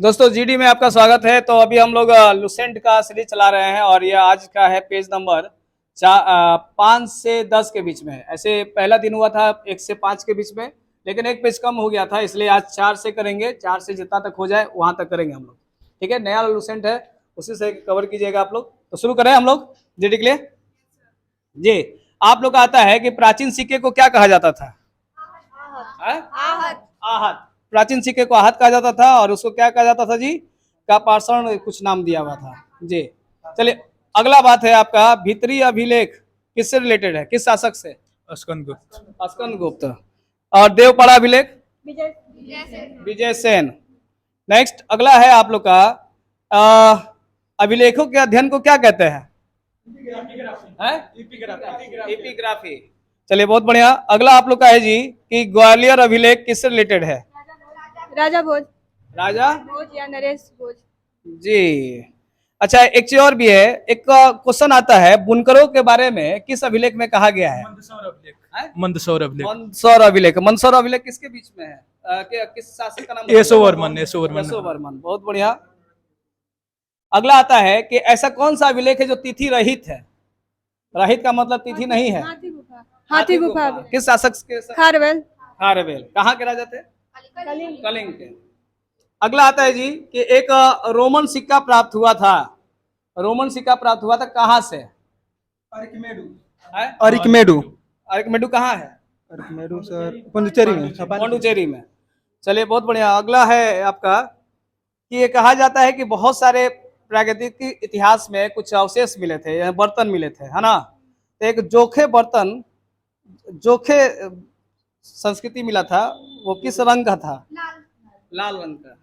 दोस्तों जीडी में आपका स्वागत है। तो अभी हम लोग लुसेंट का सीरीज चला रहे हैं और ये आज का है पेज नंबर 5 से 10 के बीच में। ऐसे पहला दिन हुआ था 1 से 5 के बीच में, लेकिन एक पेज कम हो गया था, इसलिए आज 4 से करेंगे। 4 से जितना तक हो जाए वहां तक करेंगे हम लोग। ठीक है, नया लुसेंट है, उसी से कवर कीजिएगा आप लोग। तो शुरू करें हम लोग जीडी के लिए। जी, आप लोग का आता है कि प्राचीन सिक्के को क्या कहा जाता था? आहत। प्राचीन सिक्के को आहत कहा जाता था और उसको क्या कहा जाता था जी? का पाषाण कुछ नाम दिया हुआ था जी। चलिए अगला बात है आपका, भीतरी अभिलेख किससे रिलेटेड है, किस शासक से? स्कंदगुप्त। और देवपाड़ा अभिलेख? विजय सेन। नेक्स्ट अगला है आप लोग का, अभिलेखों के अध्ययन को क्या कहते हैं? एपिग्राफी। चलिए बहुत बढ़िया। अगला आप लोग का है जी कि ग्वालियर अभिलेख किससे रिलेटेड है? राजा भोज। राजा भोज या नरेश भोज जी। अच्छा, एक चीज और भी है, एक क्वेश्चन आता है, बुनकरों के बारे में किस अभिलेख में कहा गया है? मंदसौर अभिलेख। मंदसौर अभिलेख। मंदसौर अभिलेख किसके बीच में है? किस शासक का नाम? यशोवर्मन। बहुत बढ़िया। अगला आता है कि ऐसा कौन सा अभिलेख है जो तिथि रहित है? रहित का मतलब तिथि नहीं है। हाथी गुफा। किस शासक के? खारवेल। खारवेल। कहाँ के राजा थे? कलिंग के। अगला आता है जी कि एक रोमन सिक्का प्राप्त हुआ था। रोमन सिक्का प्राप्त हुआ था कहाँ से? अरिकमेडु कहाँ है? सर पांडुचेरी में। चलिए बहुत बढ़िया। अगला है आपका कि ये कहा जाता है कि बहुत सारे प्राकृतिक इतिहास में कुछ अवशेष मिले थे, बर्तन मिले थे, है ना? तो एक जोखे बर्तन, जोखे संस्कृति मिला था, वो किस रंग का था? लाल रंग का।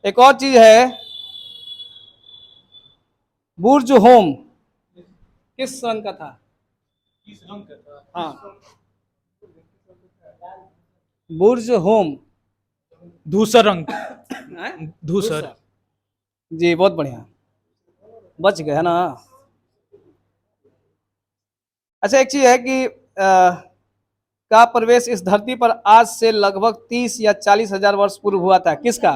एक और चीज है, बुर्ज होम किस रंग का था? हाँ, बुर्ज होम धूसर रंग। धूसर। जी बहुत बढ़िया, बच गए है ना। अच्छा, एक चीज है कि का प्रवेश इस धरती पर आज से लगभग 30 या 40 हजार वर्ष पूर्व हुआ था, किसका?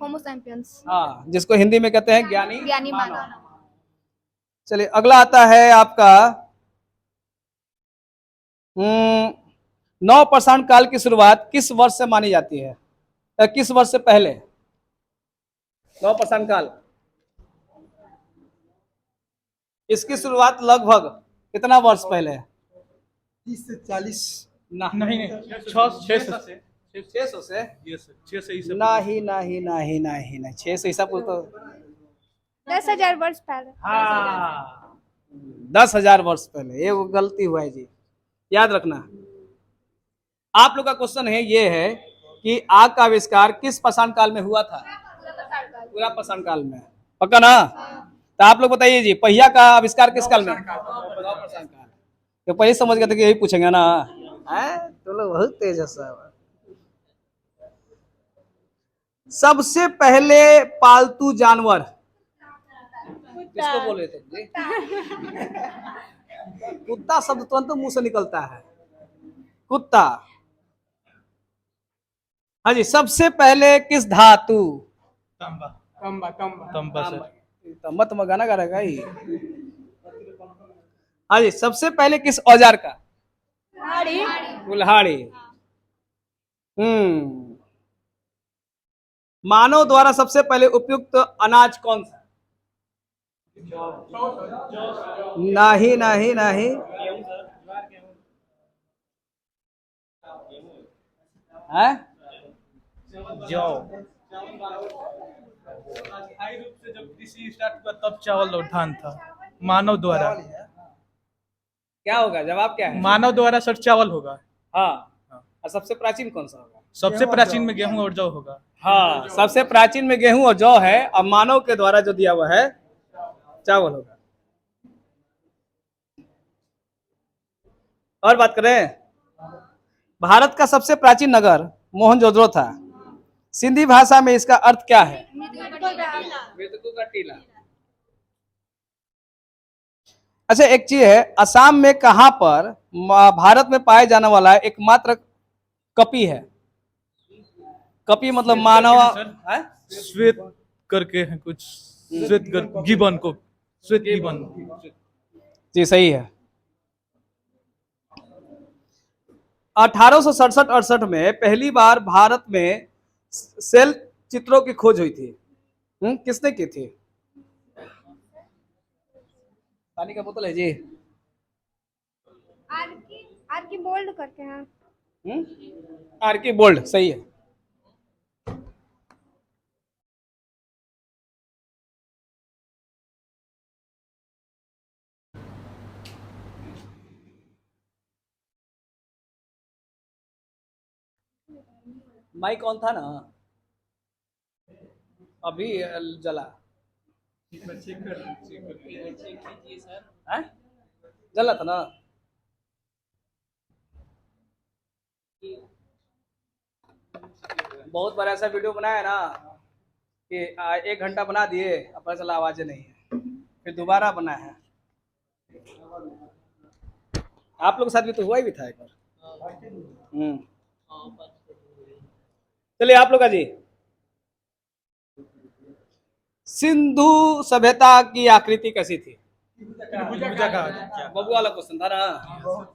Homo sapiens. हाँ, जिसको हिंदी में कहते हैं ज्ञानी मानव। चलिए अगला आता है आपका, नवपाषाण काल की शुरुआत किस वर्ष से मानी जाती है? किस वर्ष से पहले नवपाषाण काल? इसकी शुरुआत लगभग कितना वर्ष पहले है? 30 से 40। नहीं 600 से। 600 से? 600 से। नहीं 600 ईसा पूर्व तो 10,000 वर्ष पहले। हाँ, 10,000 वर्ष पहले। ये वो गलती हुआ है जी, याद रखना। आप लोग का क्वेश्चन है ये है कि आग का आविष्कार किस पाषाण काल में हुआ था? पूरा पाषाण काल में। पक्का ना? तो आप लोग बताइए जी, पहिया का आविष्कार किस काल में? नवपाषाण काल। तो पहले समझ गए थे कि यही पूछेंगे ना। तो लोग बहुत तेज है सब। सबसे पहले पालतू जानवर किसको बोले थे जी? कुत्ता शब्द तुरंत मुंह से निकलता है, कुत्ता। हाँ जी, सबसे पहले किस धातु? तंबा सर। मत गाना गा रहेगा ही। हाँ जी, सबसे पहले किस औजार का? कुल्हाड़ी। मानव द्वारा सबसे पहले उपयुक्त अनाज कौन सा? नहीं है? जौ। अस्थायी रूप से जब कृषि स्टार्ट हुआ तब चावल और धान था, मानव द्वारा। क्या होगा जवाब, क्या है? मानव द्वारा सर चावल होगा। हाँ। और सबसे प्राचीन कौन सा होगा? सबसे प्राचीन में गेहूं और जौ होगा। हाँ, सबसे प्राचीन में गेहूं और जौ है, और मानव के द्वारा जो दिया हुआ है चावल होगा। और बात करें, भारत का सबसे प्राचीन नगर मोहनजोदड़ो था। सिंधी भाषा में इसका अर्थ क्या है? मृतकों का टीला। अच्छा, एक चीज है, असम में कहां पर भारत में पाए जाने वाला एकमात्र कपी है? कपि मतलब मानव है? श्वेत करके है कुछ, गिबन को, श्वेत गिबन। जी सही है। 1867-68 में पहली बार भारत में सेल चित्रों की खोज हुई थी। किसने की थी? पानी का बोतल है जी। आर की बोल्ड करके हैं। आर्की बोल्ड सही है। माइक ऑन था ना अभी जला हैं? जला था ना। बहुत बार ऐसा वीडियो बनाया ना कि 1 घंटा बना दिए, अब पता चला आवाजें नहीं है, फिर दोबारा बना है। आप लोग के साथ भी तो हुआ ही भी था एक बार। चलिए आप लोग का जी, सिंधु सभ्यता की आकृति कैसी थी? बबू वाला क्वेश्चन था ना।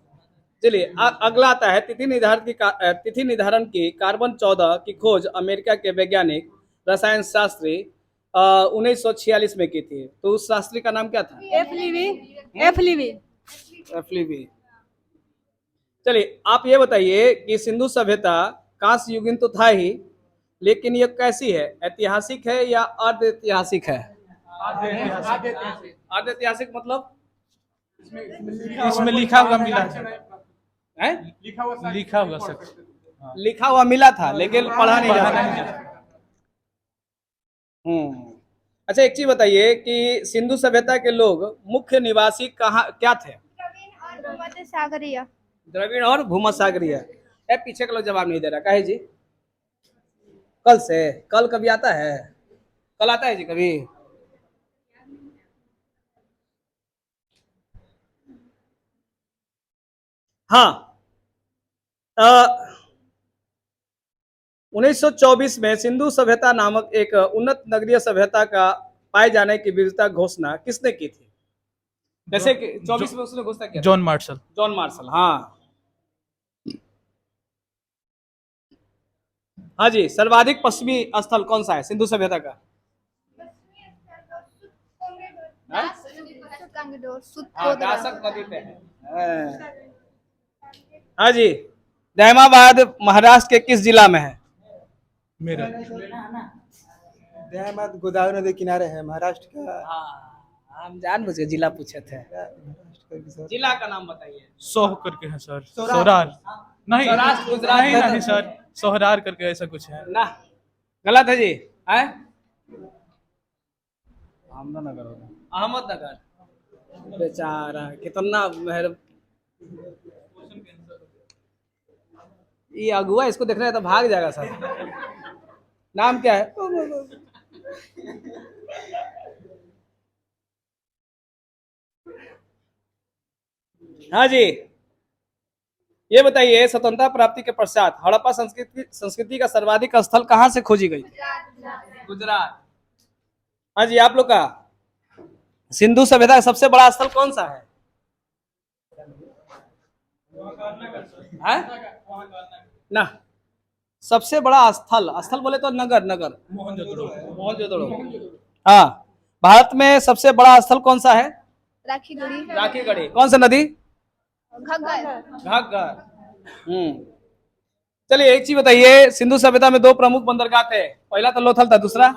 चलिए अगला आता है तिथि निर्धारण की कार्बन 14 की खोज अमेरिका के वैज्ञानिक रसायन शास्त्री 1946 में की थी। तो उस शास्त्री का नाम क्या था? एफलीवी। चलिए आप ये बताइए कि सिंधु सभ्यता कांस्य युगीन तो था ही, लेकिन ये कैसी है? ऐतिहासिक है या अर्ध ऐतिहासिक है? अर्ध ऐतिहासिक मतलब इसमें लिखा हुआ मिला है? लिखा हुआ सर। लिखा हुआ मिला था लेकिन पढ़ा नहीं जाता। अच्छा एक चीज बताइए कि सिंधु सभ्यता के लोग मुख्य निवासी कहाँ क्या थे? सागरीय। द्रविड़ और भूमध्यसागरीय। पीछे का लोग जवाब नहीं दे रहा, काहे जी? कल से? कल कभी आता है? कल आता है जी कभी? हाँ 1924 में सिंधु सभ्यता नामक एक उन्नत नगरीय सभ्यता का पाए जाने की विविधता घोषणा किसने की थी? जैसे कि 24 में उसने घोषणा किया। John Marshall. जॉन मार्शल, हाँ। हाँ जी, सर्वाधिक पश्चिमी स्थल कौन सा है सिंधु सभ्यता का? दासक नदी पे है। हाँ जी, दहमाबाद महाराष्ट्र के किस जिला में है? मेरा दहमत गोदावरी नदी किनारे है, महाराष्ट्र का। हाँ, हम जान बुझे जिला पूछे थे। जिला का नाम बताइए। सोह करके है सर। सोहरार नहीं, सौराष्ट्र गुजरात नहीं सर, सोहरार करके ऐसा कुछ है ना। गलत है जी। है अहमदनगर होगा। अहमदनगर। बेचारा कितना मेहर, ये अगुआ इसको देख रहे हैं तो भाग जाएगा सर। नाम क्या है? हाँ जी, ये बताइए स्वतंत्रता प्राप्ति के पश्चात हड़प्पा संस्कृति का सर्वाधिक स्थल कहाँ से खोजी गई? गुजरात। हाँ जी, आप लोग का सिंधु सभ्यता का सबसे बड़ा स्थल कौन सा है? ना, सबसे बड़ा स्थल, स्थल बोले तो नगर, नगर मोहनजोदड़ो। हाँ, भारत में सबसे बड़ा स्थल कौन सा है? राखीगढ़ी। कौन सा नदी? घग्गर। चलिए एक चीज बताइए, सिंधु सभ्यता में 2 प्रमुख बंदरगाह थे, पहला तो लोथल था, दूसरा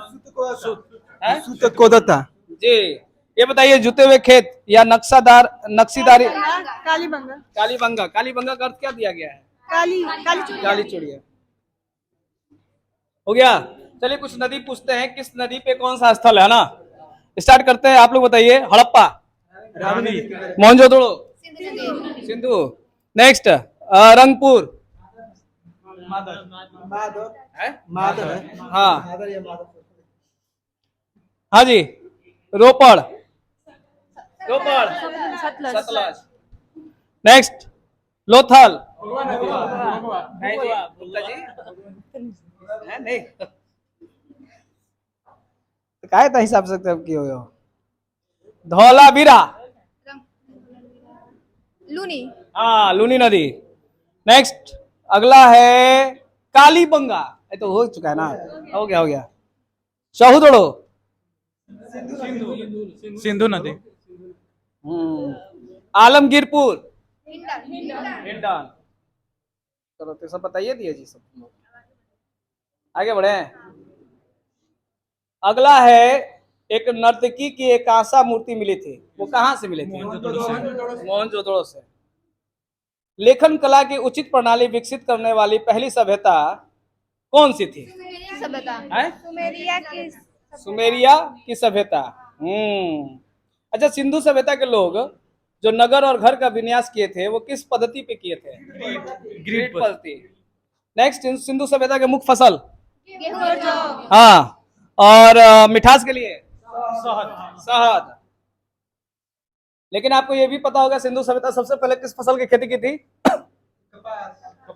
कोदता जी। ये बताइए जुते हुए खेत या नक्शीदारी। कालीबंगा। कालीबंगा का अर्थ क्या दिया गया है? काली चूड़िया। हो गया। चलिए कुछ नदी पूछते हैं, किस नदी पे कौन सा स्थल है ना। स्टार्ट करते हैं, आप लोग बताइए। हड़प्पा, मोहनजोदड़ो, सिंधु। नेक्स्ट रंगपुर, माधव। हाँ हाँ जी। रोपड़, सतलज। नेक्स्ट लोथल, है नहीं तो काय था हिसाब से तब की हो धौलावीरा, लूनी, हाँ लूनी नदी। नेक्स्ट अगला है कालीबंगा, ये तो हो चुका है ना, हो गया। चौहुदड़ो, सिंधु नदी। आलमगीरपुर, हिंडन, हिंडन। चलो तो सब बताइए दिए जी सब लोग। आगे बढ़े। अगला है एक नर्तकी की एक आशा मूर्ति मिली थी, वो कहाँ से मिली थी? मोहनजोदड़ो से। लेखन कला की उचित प्रणाली विकसित करने वाली पहली सभ्यता कौन सी थी? सभ्यता, हैं? सुमेरिया की सुमेरिया की सभ्यता। अच्छा, सिंधु सभ्यता के लोग जो नगर और घर का विन्यास किए थे वो किस पद्धति पे किए थे? ग्रिड पद्धति। नेक्स्ट, सिंधु सभ्यता के मुख्य फसल? गेहूं और जौ, हाँ, और मिठास के लिए शहद। लेकिन आपको ये भी पता होगा सिंधु सभ्यता सबसे पहले किस फसल की खेती की थी?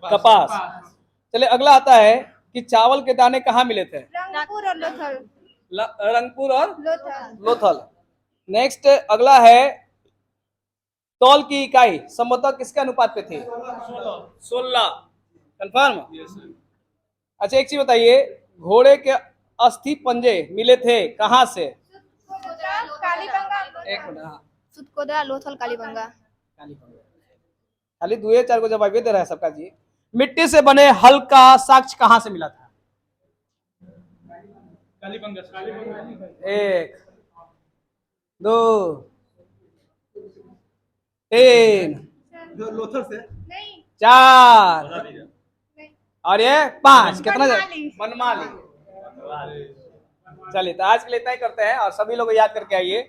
कपास। चलिए अगला आता है कि चावल के दाने कहाँ मिले थे? रंगपुर और लोथल, रंगपुर और लोथल, लोथल। नेक्स्ट अगला है तौल की इकाई संभवतः किसके अनुपात पे थी? 16। कंफर्म? अच्छा एक चीज बताइए, घोड़े के अस्थि पंजे मिले थे कहाँ से? कालीबंगा, एक मिनट, हाँ सुतकोदरा, लोथल, कालीबंगा, खाली 2 या 4 को जवाब दे रहा है सबका जी। मिट्टी से बने हल का साक्ष्य कहाँ से मिला था? कालीबंगा। 1 2 3 लोथल से। नहीं, 4 और ये 5। कितना? बनमाली। बनमाली। चलिए तो आज के लिए इतना ही करते हैं और सभी लोग याद करके आइए।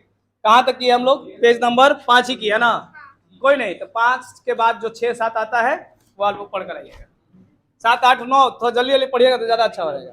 कहाँ तक किए हम लोग? पेज नंबर 5 ही किया ना? कोई नहीं तो 5 के बाद जो 6 7 आता है वो आप लोग पढ़ कर आइएगा। 7 8 9 थोड़ा जल्दी जल्दी पढ़िएगा तो ज्यादा अच्छा हो जाएगा।